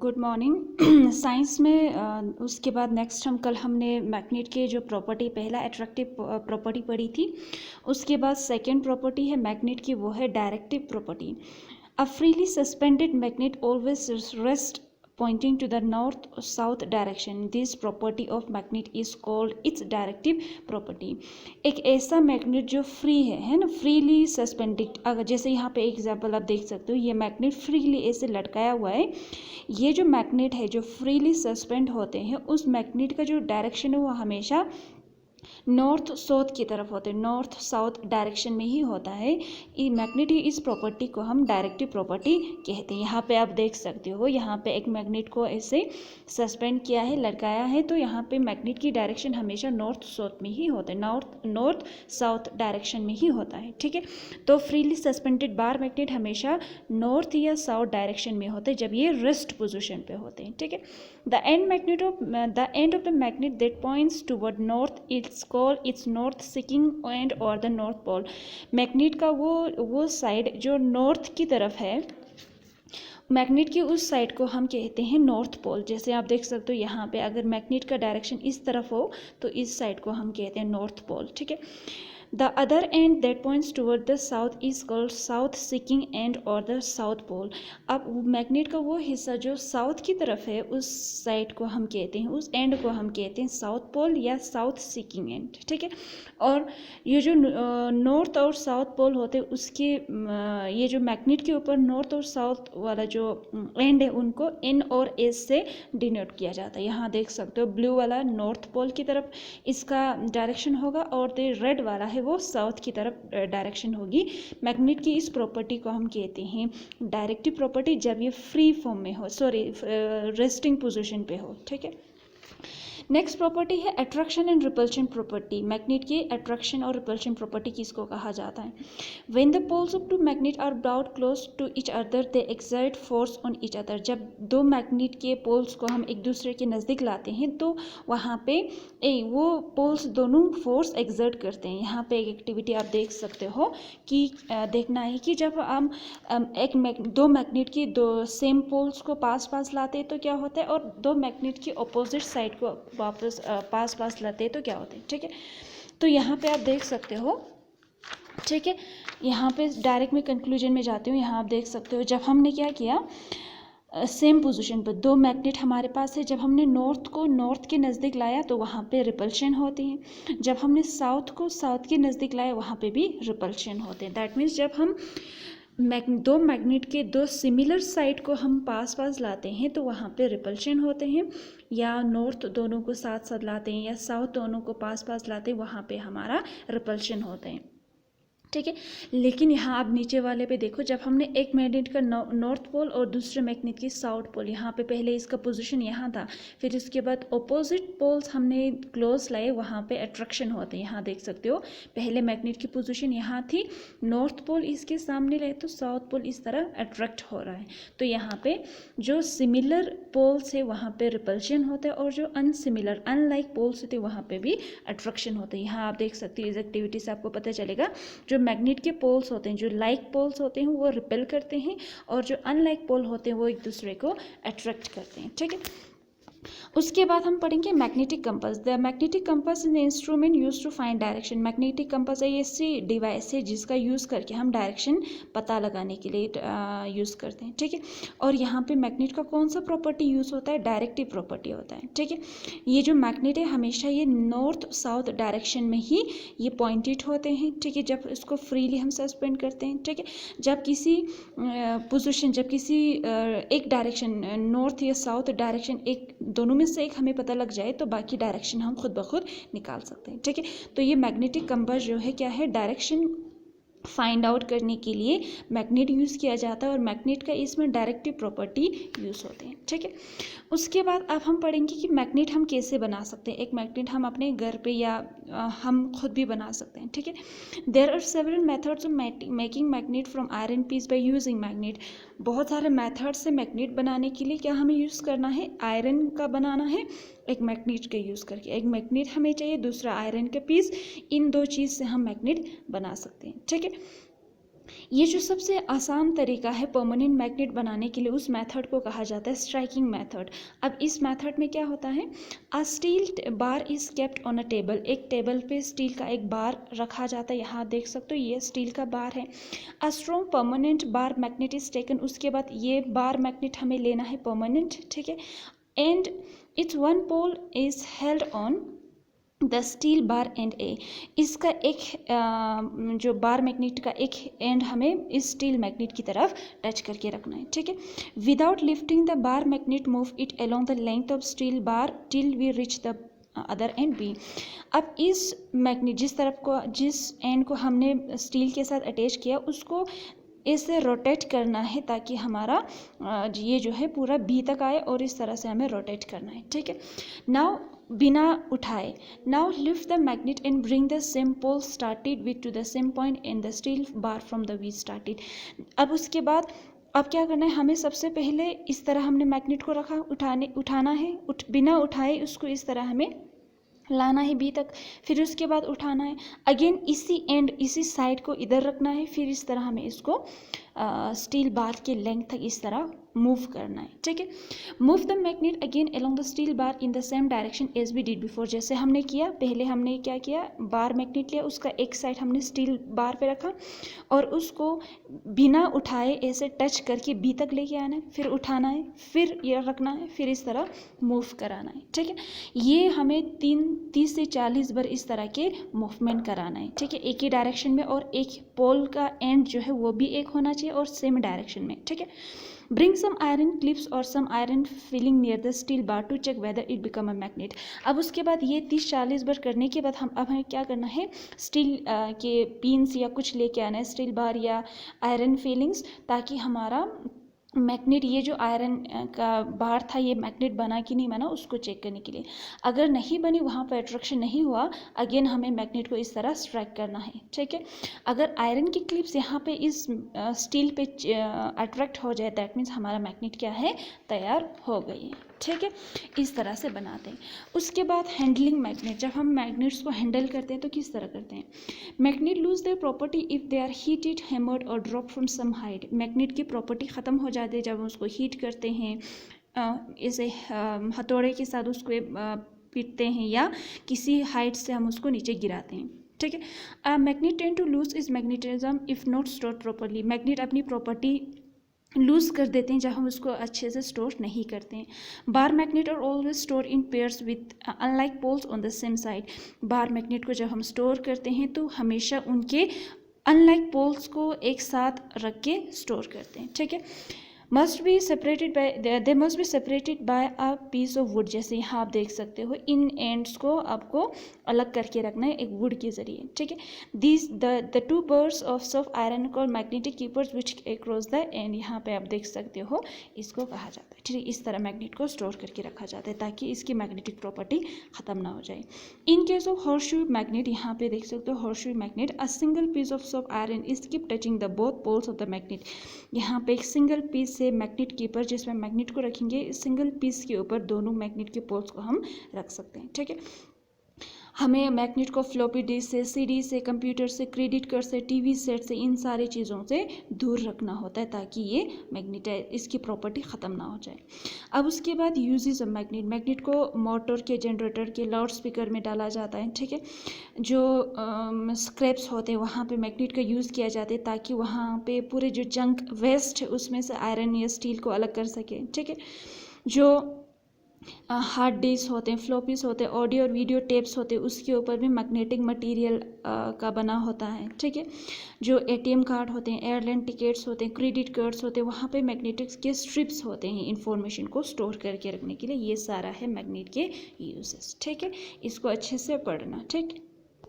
Good morning. Science में उसके बाद नेक्स्ट कल हमने मैग्नेट के जो प्रॉपर्टी पहला अट्रैक्टिव प्रॉपर्टी पढ़ी थी। उसके बाद सेकंड प्रॉपर्टी है मैग्नेट की, वो है directive property. A freely suspended magnet always rest pointing to the north or south direction. This property of magnet is called its directive property. एक ऐसा मैग्नेट जो फ्री है ना, फ्रीली सस्पेंडेड। अगर जैसे यहाँ पे एग्जांपल आप देख सकते हो, ये मैग्नेट फ्रीली ऐसे लटकाया हुआ है। ये जो मैग्नेट है जो फ्रीली सस्पेंड होते हैं, उस मैग्नेट का जो डायरेक्शन है वो हमेशा नॉर्थ साउथ की तरफ होते हैं, नॉर्थ साउथ डायरेक्शन में ही होता है। मैग्नेट की इस प्रॉपर्टी को हम डायरेक्टिव प्रॉपर्टी कहते हैं। यहाँ पे आप देख सकते हो, यहाँ पे एक मैग्नेट को ऐसे सस्पेंड किया है, लटकाया है, तो यहाँ पे मैग्नेट की डायरेक्शन हमेशा नॉर्थ साउथ में ही होता है, नॉर्थ साउथ डायरेक्शन में ही होता है। ठीक है, तो फ्रीली सस्पेंडेड बार मैग्नेट हमेशा नॉर्थ या साउथ डायरेक्शन में होते हैं जब ये रेस्ट पोजिशन पे होते हैं। ठीक है, the end of the magnet that points toward north it's called its north seeking end और द नॉर्थ पोल। मैग्नेट का वो साइड जो नॉर्थ की तरफ है, मैग्नेट की उस साइड को हम कहते हैं नॉर्थ पोल। जैसे आप देख सकते हो यहाँ पे, अगर मैग्नेट का डायरेक्शन इस तरफ हो तो इस साइड को हम कहते हैं नॉर्थ पोल। ठीक है, the other end that points toward the south is called south seeking end और द साउथ पोल। अब मैग्नेट का वो हिस्सा जो साउथ की तरफ है, उस साइड को हम कहते हैं, उस एंड को हम कहते हैं साउथ पोल या साउथ सीकिंग एंड। ठीक है, और ये जो नॉर्थ और साउथ पोल होते हैं, उसके ये जो मैग्नेट के ऊपर नॉर्थ और साउथ वाला जो एंड है, उनको एन और एस से डिनोट किया जाता है। यहाँ देख सकते हो, ब्लू वाला नॉर्थ पोल की तरफ इसका डायरेक्शन होगा और रेड वाला है वो साउथ की तरफ डायरेक्शन होगी। मैग्नेट की इस प्रॉपर्टी को हम कहते हैं डायरेक्टिव प्रॉपर्टी, जब ये फ्री फॉर्म में हो, रेस्टिंग पोजीशन पे हो। ठीक है, नेक्स्ट प्रॉपर्टी है attraction and repulsion property. Magnet की अट्रैक्शन और रिपल्शन प्रॉपर्टी किसको कहा जाता है? When the poles of two magnet are brought close to each other they exert force on each other. जब दो मैग्नेट के पोल्स को हम एक दूसरे के नज़दीक लाते हैं तो वहाँ पे वो पोल्स दोनों फोर्स एक्सर्ट करते हैं। यहाँ पे एक एक्टिविटी आप देख सकते हो कि देखना है कि जब हम दो मैग्नेट की दो सेम पोल्स को पास लाते हैं तो क्या होता है, और दो मैग्नेट की अपोजिट साइड को वापस पास लाते हैं तो क्या होता है। ठीक है, तो यहाँ पे आप देख सकते हो। ठीक है, यहाँ पे डायरेक्ट में कंक्लूजन में जाती हूँ। यहाँ आप देख सकते हो, जब हमने क्या किया, सेम पोजीशन पर दो मैग्नेट हमारे पास है, जब हमने नॉर्थ को नॉर्थ के नज़दीक लाया तो वहाँ पे रिपल्शन होती है, जब हमने साउथ को साउथ के नज़दीक लाया वहाँ पे भी रिपल्शन होते हैं। दैट मीन्स जब हम दो मैग्नेट के दो सिमिलर साइड को हम पास लाते हैं तो वहाँ पे रिपल्शन होते हैं, या नॉर्थ दोनों को साथ लाते हैं या साउथ दोनों को पास लाते हैं, वहाँ पे हमारा रिपल्शन होते हैं। ठीक है, लेकिन यहाँ आप नीचे वाले पे देखो, जब हमने एक मैग्नेट का नॉर्थ पोल और दूसरे मैग्नेट की साउथ पोल, यहाँ पे पहले इसका पोजीशन यहाँ था, फिर उसके बाद ऑपोजिट पोल्स हमने क्लोज लाए, वहाँ पे अट्रैक्शन होते हैं। यहाँ देख सकते हो, पहले मैग्नेट की पोजीशन यहाँ थी, नॉर्थ पोल इसके सामने लाए तो साउथ पोल इस तरह अट्रैक्ट हो रहा है। तो यहाँ पे जो सिमिलर पोल्स है वहाँ पे रिपल्शन होता है, और जो अनसिमिलर अनलाइक पोल्स होते हैं वहाँ पे भी अट्रैक्शन होता है। यहाँ आप देख सकते हो, इस एक्टिविटी से आपको पता चलेगा, जो मैग्नेट के पोल्स होते हैं, जो लाइक पोल्स होते हैं वो रिपेल करते हैं, और जो अनलाइक पोल होते हैं वो एक दूसरे को अट्रैक्ट करते हैं। ठीक है, उसके बाद हम पढ़ेंगे magnetic compass. The magnetic compass is the instrument use to find direction. Magnetic compass ऐसी डिवाइस है जिसका यूज़ करके हम डायरेक्शन पता लगाने के लिए यूज़ करते हैं। ठीक है, और यहाँ पे मैग्नेट का कौन सा प्रॉपर्टी यूज़ होता है? डायरेक्टिव प्रॉपर्टी होता है। ठीक है, ये जो मैग्नेट है हमेशा ये नॉर्थ साउथ डायरेक्शन में ही ये पॉइंटेड होते हैं। ठीक है, जब इसको फ्रीली हम सस्पेंड करते हैं। ठीक है, जब किसी पोजिशन, जब किसी एक डायरेक्शन नॉर्थ या साउथ डायरेक्शन, एक दोनों में से एक हमें पता लग जाए तो बाकी डायरेक्शन हम खुद ब खुद निकाल सकते हैं। ठीक है, तो ये मैग्नेटिक कंपास जो है क्या है, डायरेक्शन फाइंड आउट करने के लिए मैग्नेट यूज़ किया जाता है, और मैग्नेट का इसमें डायरेक्टिव प्रॉपर्टी यूज़ होते हैं। ठीक है, उसके बाद अब हम पढ़ेंगे कि मैग्नेट हम कैसे बना सकते हैं। एक मैग्नेट हम अपने घर पे या हम खुद भी बना सकते हैं। ठीक है, there are several methods of making magnet from iron piece by using magnet. बहुत सारे मेथड्स से मैग्नेट बनाने के लिए क्या हमें यूज़ करना है, आयरन का बनाना है एक मैग्नेट का यूज़ करके। एक मैग्नेट हमें चाहिए, दूसरा आयरन का पीस, इन दो चीज़ से हम मैग्नेट बना सकते हैं। ठीक है, ये जो सबसे आसान तरीका है परमानेंट मैग्नेट बनाने के लिए, उस मेथड को कहा जाता है स्ट्राइकिंग मेथड। अब इस मेथड में क्या होता है, a steel bar is kept on a table, एक टेबल पे स्टील का एक बार रखा जाता है, यहाँ देख सकते हो ये स्टील का बार है। A strong permanent bar magnet is taken, उसके बाद ये बार मैग्नेट हमें लेना है परमानेंट, ठीक है। And it's one pole is held on the steel bar and a, इसका एक जो बार मैग्नेट का एक एंड हमें इस स्टील मैग्नेट की तरफ टच करके रखना है, ठीक है। Without lifting the bar magnet move it along the length of steel bar till we reach the other end B. अब इस मैग्नेट जिस एंड को हमने स्टील के साथ अटैच किया उसको इसे रोटेट करना है ताकि हमारा ये जो है पूरा बी तक आए, और इस तरह से हमें रोटेट करना है, ठीक है। नाउ बिना उठाए, now lift the magnet and bring the same pole started with to the same point in the steel bar from the we started. अब उसके बाद अब क्या करना है, हमें सबसे पहले इस तरह हमने मैग्नेट को रखा, उठाना है, बिना उठाए उसको इस तरह हमें लाना है बी तक, फिर उसके बाद उठाना है, अगेन इसी एंड इसी साइड को इधर रखना है, फिर इस तरह हमें इसको स्टील बार के लेंथ तक इस तरह मूव करना है, ठीक है। Move the magnet again along the steel bar in the same direction as we did before, जैसे हमने किया पहले, हमने क्या किया, बार मैग्नेट लिया, उसका एक साइड हमने स्टील बार पे रखा और उसको बिना उठाए ऐसे टच करके बी तक लेके आना है, फिर उठाना है, फिर ये रखना है, फिर इस तरह मूव कराना है, ठीक है। ये हमें 30 से 40 बार इस तरह के मूवमेंट कराना है, ठीक है, एक ही डायरेक्शन में, और एक पोल का एंड जो है वो भी एक होना चाहिए और सेम डायरेक्शन में, ठीक है। Bring some iron clips or some iron filling near the steel bar to check whether it become a magnet। अब उसके बाद ये 30-40 बार करने के बाद हमें क्या करना है, स्टील के पिन्स या कुछ लेके आना है, स्टील बार या आयरन फिलिंग्स, ताकि हमारा मैग्नेट, ये जो आयरन का बार था, ये मैग्नेट बना कि नहीं बना उसको चेक करने के लिए। अगर नहीं बनी, वहाँ पर अट्रैक्शन नहीं हुआ, अगेन हमें मैग्नेट को इस तरह स्ट्राइक करना है, ठीक है। अगर आयरन की क्लिप्स यहाँ पे इस स्टील पे अट्रैक्ट हो जाए, दैट मीन्स हमारा मैग्नेट क्या है, तैयार हो गई है, ठीक है। इस तरह से बनाते हैं। उसके बाद हैंडलिंग मैग्नेट, जब हम मैग्नेट्स को हैंडल करते हैं तो किस तरह करते हैं, magnet lose their property if they are heated, hammered और drop from some height. Magnet की प्रॉपर्टी ख़त्म हो जाती है जब हम उसको हीट करते हैं, इसे हथौड़े के साथ उसको पीटते हैं, या किसी हाइट से हम उसको नीचे गिराते हैं, ठीक है। Magnet tend to lose is magnetism if not stored properly. Magnet अपनी प्रॉपर्टी लूज़ कर देते हैं जब हम उसको अच्छे से स्टोर नहीं करते हैं। Bar magnet are always store in pairs with unlike poles on the same side. Bar magnet को जब हम स्टोर करते हैं तो हमेशा उनके अनलाइक पोल्स को एक साथ रख के स्टोर करते हैं, ठीक है। Must be separated by, they must be separated by a piece of wood, जैसे यहाँ आप देख सकते हो, इन एंड्स को आपको अलग करके रखना है एक वुड के जरिए, ठीक है। This the two birds of soft iron called magnetic keepers which across the end, यहाँ पे आप देख सकते हो, इसको कहा जाता है, ठीक है। इस तरह मैग्नेट को स्टोर करके रखा जाता है ताकि इसकी मैग्नेटिक प्रॉपर्टी ख़त्म ना हो जाए। In case of horseshoe magnet, यहाँ पे देख सकते हो horseshoe magnet, a single piece of soft iron is keep touching the both poles of the magnet. यहाँ पे एक सिंगल पीस से मैग्नेट कीपर, जिसमें मैग्नेट को रखेंगे, सिंगल पीस के ऊपर दोनों मैग्नेट के पोल्स को हम रख सकते हैं, ठीक है। हमें मैग्नेट को फ्लॉपी डिस्क से, सीडी से, कंप्यूटर से, क्रेडिट कार्ड से, टीवी सेट से, इन सारी चीज़ों से दूर रखना होता है ताकि ये मैग्नेट इसकी प्रॉपर्टी ख़त्म ना हो जाए। अब उसके बाद यूजेस ऑफ मैग्नेट, मैग्नेट को मोटर के, जनरेटर के, लाउड स्पीकर में डाला जाता है, ठीक है। जो स्क्रैप्स होते हैं वहाँ पे मैग्नेट का यूज़ किया जाता है ताकि वहाँ पे पूरे जो जंक वेस्ट है उसमें से आयरन या स्टील को अलग कर सके, ठीक है। जो हार्ड डिस्क होते हैं, फ्लॉपीज होते हैं, ऑडियो और वीडियो टेप्स होते हैं, उसके ऊपर भी मैग्नेटिक मटेरियल का बना होता है, ठीक है। जो एटीएम कार्ड होते हैं, एयरलाइन टिकट्स होते हैं, क्रेडिट कार्ड्स होते हैं, वहाँ पे मैग्नेटिक्स के स्ट्रिप्स होते हैं इंफॉर्मेशन को स्टोर करके रखने के लिए। ये सारा है मैग्नेट के यूजेस, ठीक है। इसको अच्छे से पढ़ना, ठीक है।